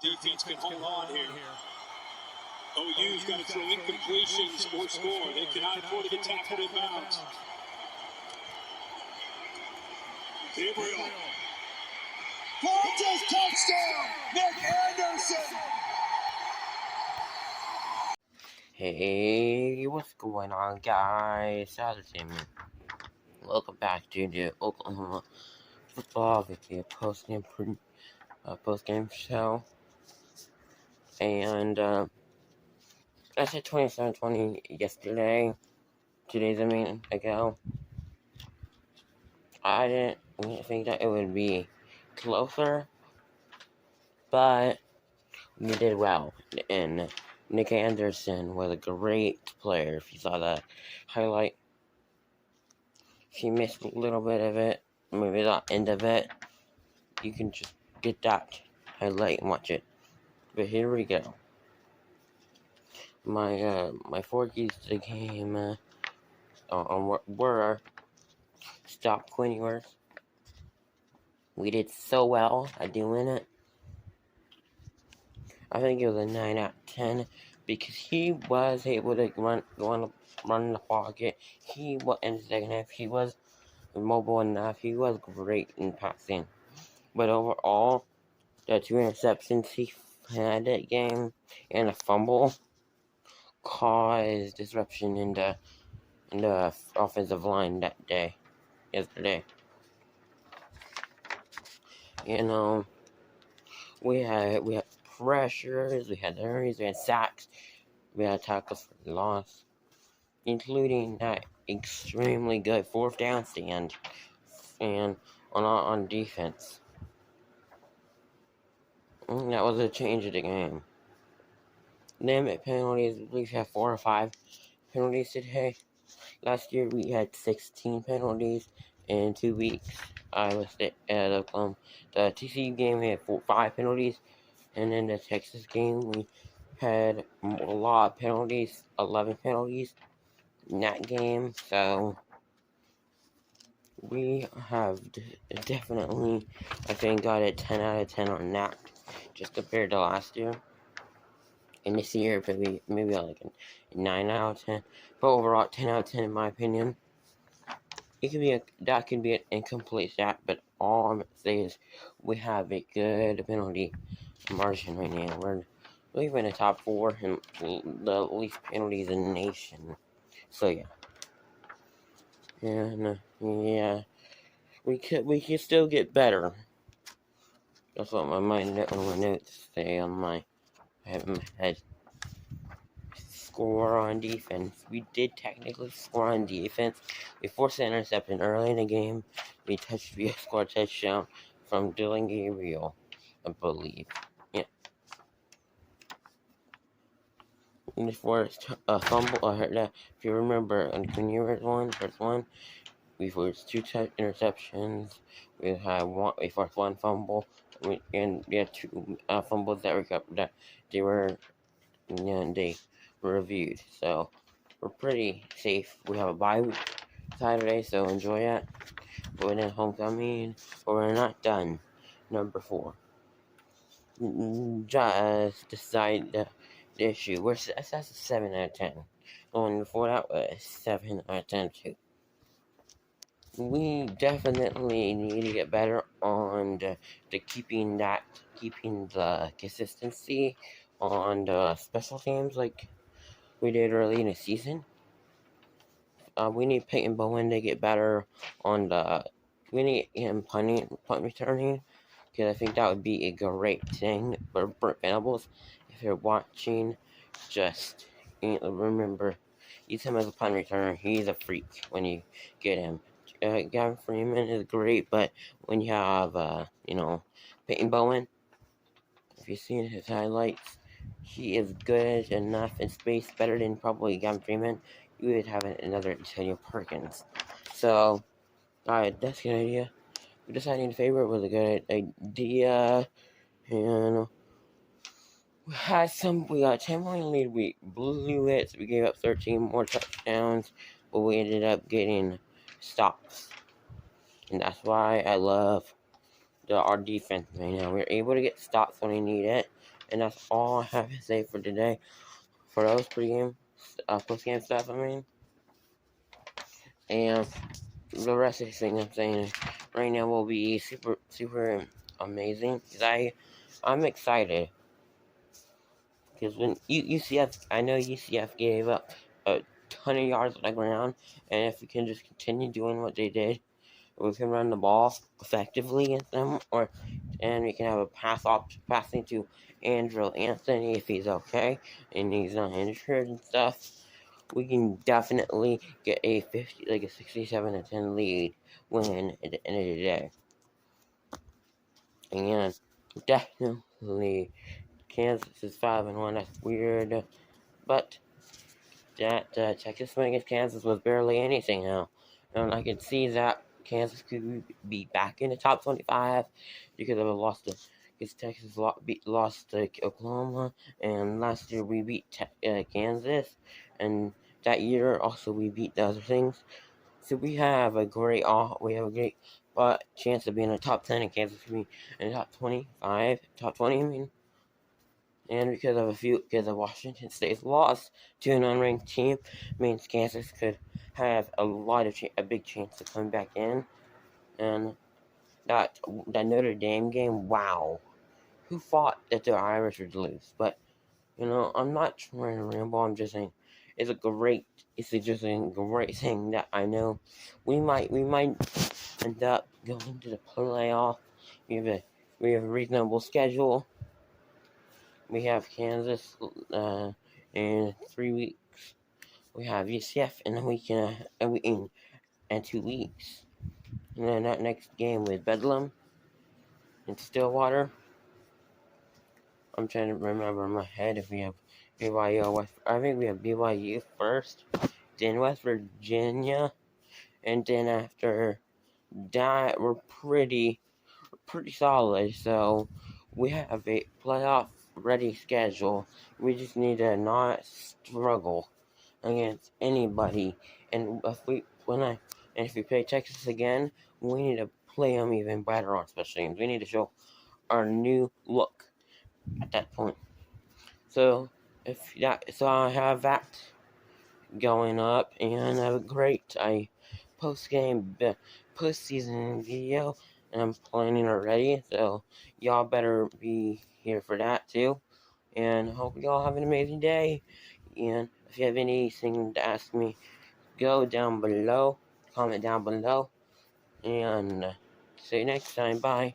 Defense can hold on here. OU's got to throw incompletions or score. They cannot afford to get tackled in bounds. Gabriel. Fuentes touchdown! Nick Anderson! Hey, what's going on, guys? How's it going? Welcome back to the Oklahoma Football Video postgame show. And I said 27-20 yesterday. 2 days ago. I didn't think that it would be closer, but we did well. And Nick Anderson was a great player. If you saw the highlight, he missed a little bit of it, maybe the end of it. You can just get that highlight and watch it. But here we go. My four keys to the game were stop Quinn. We did so well at doing it. I think it was a 9 out of 10 because he was able to run in the pocket. He was in the second half. He was mobile enough. He was great in passing. But overall, the 2 interceptions he had that game and a fumble caused disruption in the offensive line yesterday. You know, we had pressures, we had hurries, we had sacks, we had tackles for loss, including that extremely good 4th down stand and on defense. That was a change of the game. Limit penalties, we have 4 or 5 penalties today. Last year we had 16 penalties in 2 weeks. I was at the TCU game we had 5 penalties, and in the Texas game we had a lot of penalties, 11 penalties in that game. So we have definitely, I think, got a 10 out of 10 on that, just compared to last year. And this year, maybe like a 9 out of 10. But overall, 10 out of 10 in my opinion. That could be an incomplete stat, but all I'm going to say is we have a good penalty margin right now. We're in the top 4 and the least penalties in the nation. So yeah. And yeah, we could still get better. That's what my notes say on my head. Score on defense. We did technically score on defense. We forced an interception early in the game. We scored a touchdown from Dylan Gabriel, I believe. Yeah. And we forced a fumble. If you remember, on the first one, we forced 2 interceptions. We forced 1 fumble. And we had 2 fumbles that they were reviewed. So we're pretty safe. We have a bye week Saturday, so enjoy it. We're in homecoming, but we're not done. Number 4. Just decide the issue. That's a 7 out of 10. Going before that was 7 out of 10 too. We definitely need to get better on the keeping the consistency on the special teams like we did early in the season. We need Peyton Bowen to get better on we need him punt returning, because I think that would be a great thing for Brent Venables. If you're watching, just remember, use him as a punt returner. He's a freak when you get him. Gavin Freeman is great, but when you have, Peyton Bowen, if you've seen his highlights, he is good enough in space, better than probably Gavin Freeman. You would have another Antonio Perkins. So, alright, that's a good idea. Deciding favorite was a good idea. And we got 10-point lead. We blew it. So we gave up 13 more touchdowns, but we ended up getting stops. And that's why I love our defense right now. We're able to get stops when we need it. And that's all I have to say for today. For those post-game stuff, I mean. And the rest of the thing I'm saying right now will be super amazing. Because I'm excited. Because when UCF, I know UCF gave up a ton of yards on the ground. And if we can just continue doing what they did, we can run the ball effectively against them, and we can have a passing to Andrew Anthony if he's okay and he's not injured and stuff. We can definitely get a 67-10 lead win at the end of the day, and definitely Kansas is 5-1. That's weird, but that Texas win against Kansas was barely anything now. And I can see that Kansas could be back in the top 25 because of a loss to because Texas lost to Oklahoma, and last year we beat Kansas, and that year also we beat the other things. So we have a great chance of being in the top 10, and Kansas could be in the top 25, top 20. I mean. And because of Washington State's loss to an unranked team, means Kansas could have a big chance of coming back in. And that Notre Dame game, wow, who thought that the Irish would lose? But I'm not trying to ramble. I'm just saying it's just a great thing that I know we might end up going to the playoff. We have a reasonable schedule. We have Kansas in 3 weeks. We have UCF in a week and 2 weeks. And then that next game with Bedlam in Stillwater. I'm trying to remember in my head if we have BYU or I think we have BYU first, then West Virginia, and then after that we're pretty solid. So we have a playoff ready schedule. We just need to not struggle against anybody. And if we play Texas again, we need to play them even better on special teams. We need to show our new look at that point. So I have that going up, and I have a great postseason video, and I'm planning already. So y'all better be here for that too. And hope y'all have an amazing day. And if you have anything to ask me, go down below, comment down below, and see you next time. Bye.